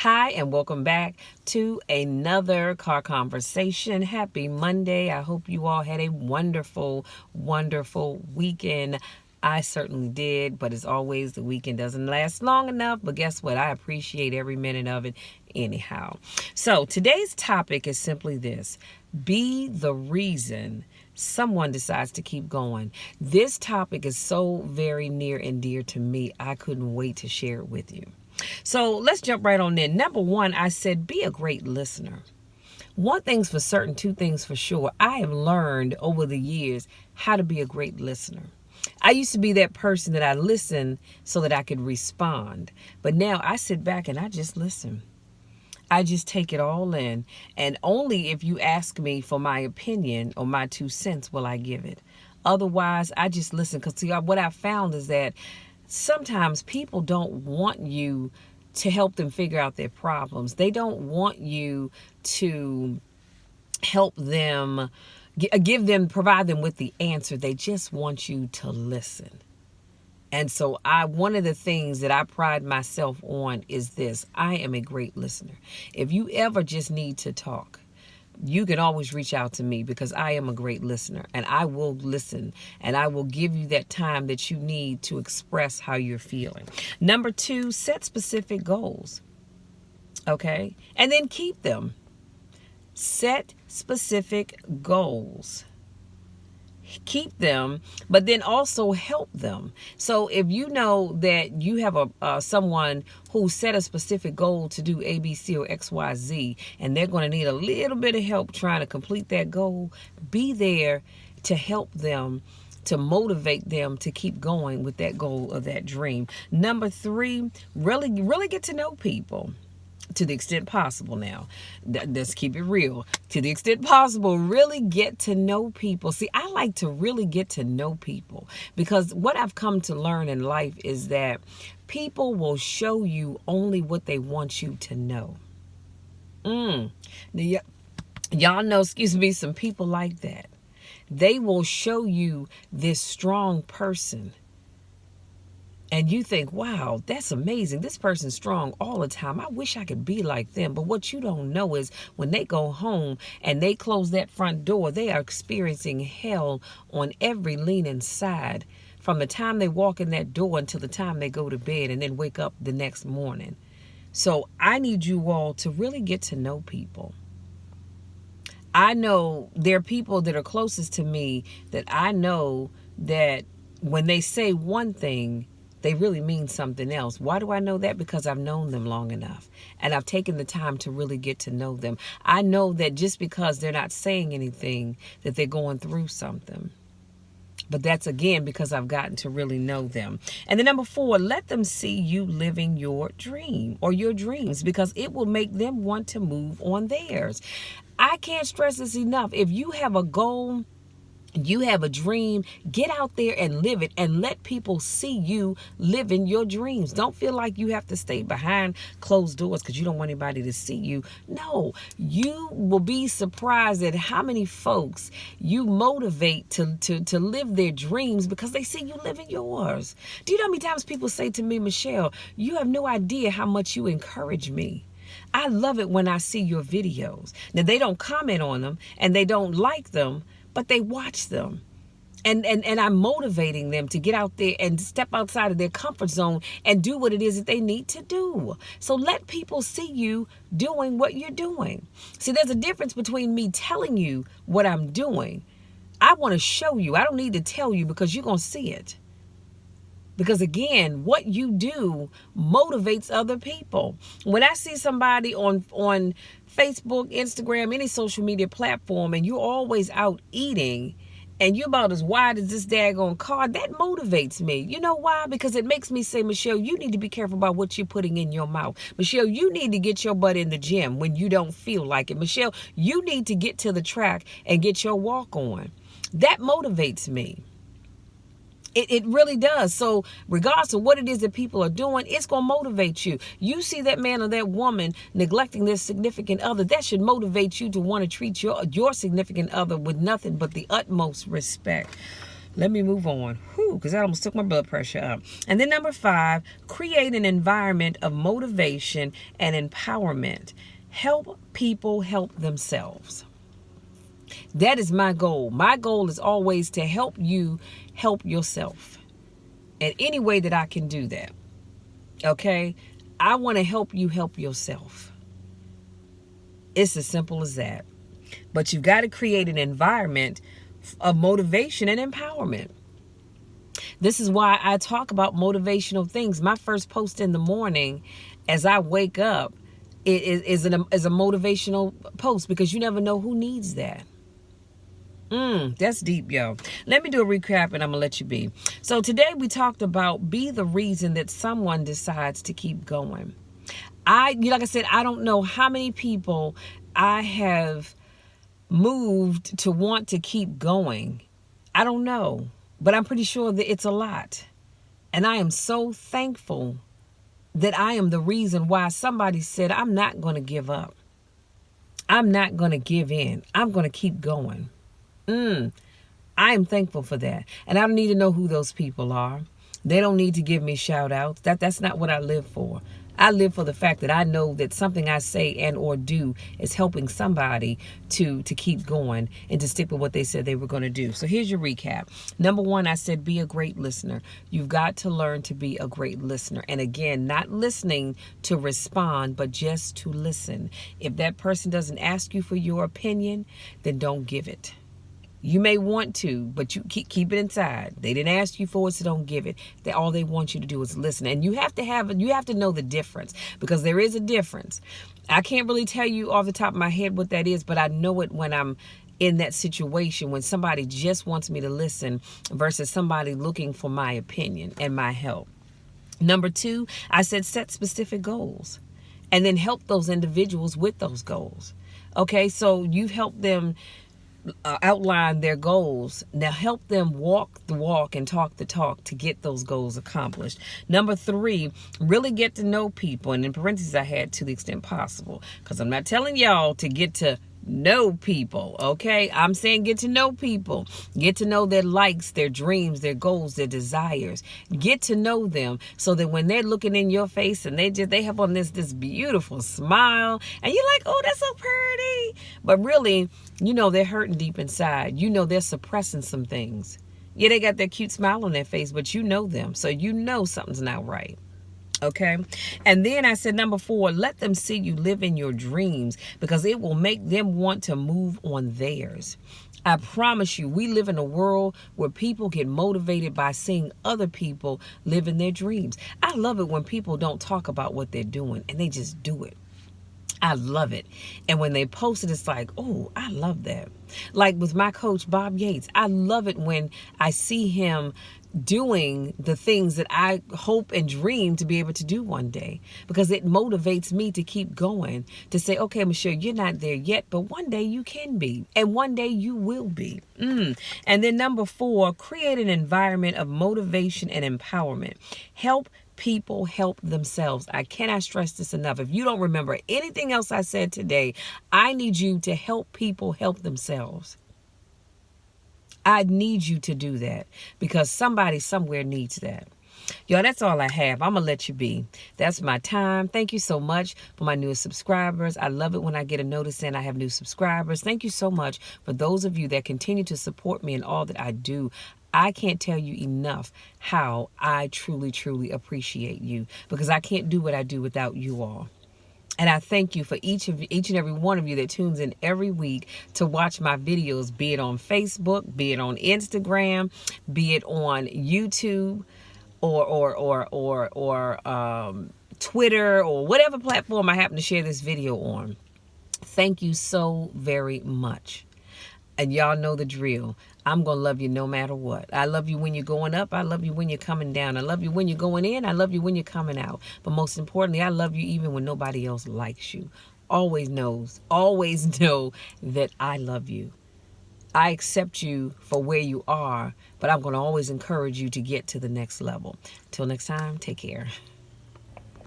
Hi, and welcome back to another car conversation. Happy Monday. I hope you all had a wonderful, wonderful weekend. I certainly did, but as always, the weekend doesn't last long enough. But guess what? I appreciate every minute of it anyhow. So today's topic is simply this: be the reason someone decides to keep going. This topic is so very near and dear to me. I couldn't wait to share it with you. So let's jump right on in. Number one, I said, be a great listener. One thing's for certain, two things for sure. I have learned over the years how to be a great listener. I used to be that person that I listened so that I could respond. But now I sit back and I just listen. I just take it all in. And only if you ask me for my opinion or my 2 cents will I give it. Otherwise, I just listen. Because what I found is that sometimes people don't want you to help them figure out their problems. They don't want you to help them, provide them with the answer. They just want you to listen. And so one of the things that I pride myself on is this: I am a great listener. If you ever just need to talk, you can always reach out to me because I am a great listener, and I will listen, and I will give you that time that you need to express how you're feeling. Number 2, set specific goals. Okay? And then keep them. Set specific goals. Keep them, but then also help them. So if you know that you have someone who set a specific goal to do A, B, C, or X, Y, Z, and they're going to need a little bit of help trying to complete that goal, be there to help them, to motivate them to keep going with that goal or that dream. Number 3, really get to know people. To the extent possible now. Let's keep it real. To the extent possible, really get to know people. See, I like to really get to know people because what I've come to learn in life is that people will show you only what they want you to know. Y'all know, some people like that. They will show you this strong person. And you think, wow, that's amazing. This person's strong all the time. I wish I could be like them. But what you don't know is when they go home and they close that front door, they are experiencing hell on every leaning side from the time they walk in that door until the time they go to bed and then wake up the next morning. So I need you all to really get to know people. I know there are people that are closest to me that I know that when they say one thing, they really mean something else. Why do I know that? Because I've known them long enough and I've taken the time to really get to know them. I know that just because they're not saying anything, that they're going through something. But that's, again, because I've gotten to really know them. And then number 4, let them see you living your dream or your dreams, because it will make them want to move on theirs. I can't stress this enough. If you have a goal, you have a dream, get out there and live it and let people see you living your dreams. Don't feel like you have to stay behind closed doors because you don't want anybody to see you. No, you will be surprised at how many folks you motivate to live their dreams because they see you living yours. Do you know how many times people say to me, Michelle, you have no idea how much you encourage me. I love it when I see your videos. Now, they don't comment on them and they don't like them, but they watch them. And I'm motivating them to get out there and step outside of their comfort zone and do what it is that they need to do. So let people see you doing what you're doing. See, there's a difference between me telling you what I'm doing. I want to show you. I don't need to tell you because you're going to see it. Because again, what you do motivates other people. When I see somebody on Facebook, Instagram, any social media platform, and you're always out eating, and you're about as wide as this daggone car, that motivates me. You know why? Because it makes me say, Michelle, you need to be careful about what you're putting in your mouth. Michelle, you need to get your butt in the gym when you don't feel like it. Michelle, you need to get to the track and get your walk on. That motivates me. It really does. So regardless of what it is that people are doing, it's going to motivate you. You see that man or that woman neglecting their significant other, that should motivate you to want to treat your significant other with nothing but the utmost respect. Let me move on. Because that almost took my blood pressure up. And then number 5, create an environment of motivation and empowerment. Help people help themselves. That is my goal. My goal is always to help you help yourself in any way that I can do that. Okay? I want to help you help yourself. It's as simple as that. But you've got to create an environment of motivation and empowerment. This is why I talk about motivational things. My first post in the morning as I wake up is a motivational post, because you never know who needs that. That's deep, yo. Let me do a recap and I'm going to let you be. So today we talked about be the reason that someone decides to keep going. Like I said, I don't know how many people I have moved to want to keep going. I don't know, but I'm pretty sure that it's a lot. And I am so thankful that I am the reason why somebody said, I'm not going to give up. I'm not going to give in. I'm going to keep going. I am thankful for that. And I don't need to know who those people are. They don't need to give me shout outs. That's not what I live for. I live for the fact that I know that something I say and or do is helping somebody to keep going and to stick with what they said they were going to do. So here's your recap. Number 1, I said be a great listener. You've got to learn to be a great listener. And again, not listening to respond, but just to listen. If that person doesn't ask you for your opinion, then don't give it. You may want to, but you keep it inside. They didn't ask you for it, so don't give it. All they want you to do is listen. And you have to know the difference, because there is a difference. I can't really tell you off the top of my head what that is, but I know it when I'm in that situation, when somebody just wants me to listen versus somebody looking for my opinion and my help. Number 2, I said set specific goals and then help those individuals with those goals. Okay, so you've helped them outline their goals. Now help them walk the walk and talk the talk to get those goals accomplished. Number 3, really get to know people. And in parentheses, I had to the extent possible, because I'm not telling y'all to get to know people, okay? I'm saying get to know people. Get to know their likes, their dreams, their goals, their desires. Get to know them so that when they're looking in your face and they have on this beautiful smile and you're like, oh, that's so pretty. But really, you know, they're hurting deep inside. You know, they're suppressing some things. Yeah, they got that cute smile on their face, but you know them. So you know something's not right. Okay. And then I said, number 4, let them see you live in your dreams, because it will make them want to move on theirs. I promise you, we live in a world where people get motivated by seeing other people live in their dreams. I love it when people don't talk about what they're doing and they just do it. I love it. And when they post it, it's like, oh, I love that. Like with my coach, Bob Yates, I love it when I see him doing the things that I hope and dream to be able to do one day, because it motivates me to keep going, to say, okay, Michelle, you're not there yet, but one day you can be, and one day you will be. And then number 4, create an environment of motivation and empowerment. Help people help themselves. I cannot stress this enough. If you don't remember anything else I said today, I need you to help people help themselves. I need you to do that, because somebody somewhere needs that. Yo, that's all I have. I'm going to let you be. That's my time. Thank you so much for my newest subscribers. I love it when I get a notice saying I have new subscribers. Thank you so much for those of you that continue to support me in all that I do. I can't tell you enough how I truly, truly appreciate you, because I can't do what I do without you all. And I thank you for each and every one of you that tunes in every week to watch my videos, be it on Facebook, be it on Instagram, be it on YouTube, or Twitter, or whatever platform I happen to share this video on. Thank you so very much. And y'all know the drill. I'm going to love you no matter what. I love you when you're going up. I love you when you're coming down. I love you when you're going in. I love you when you're coming out. But most importantly, I love you even when nobody else likes you. Always know that I love you. I accept you for where you are, but I'm going to always encourage you to get to the next level. Till next time, take care.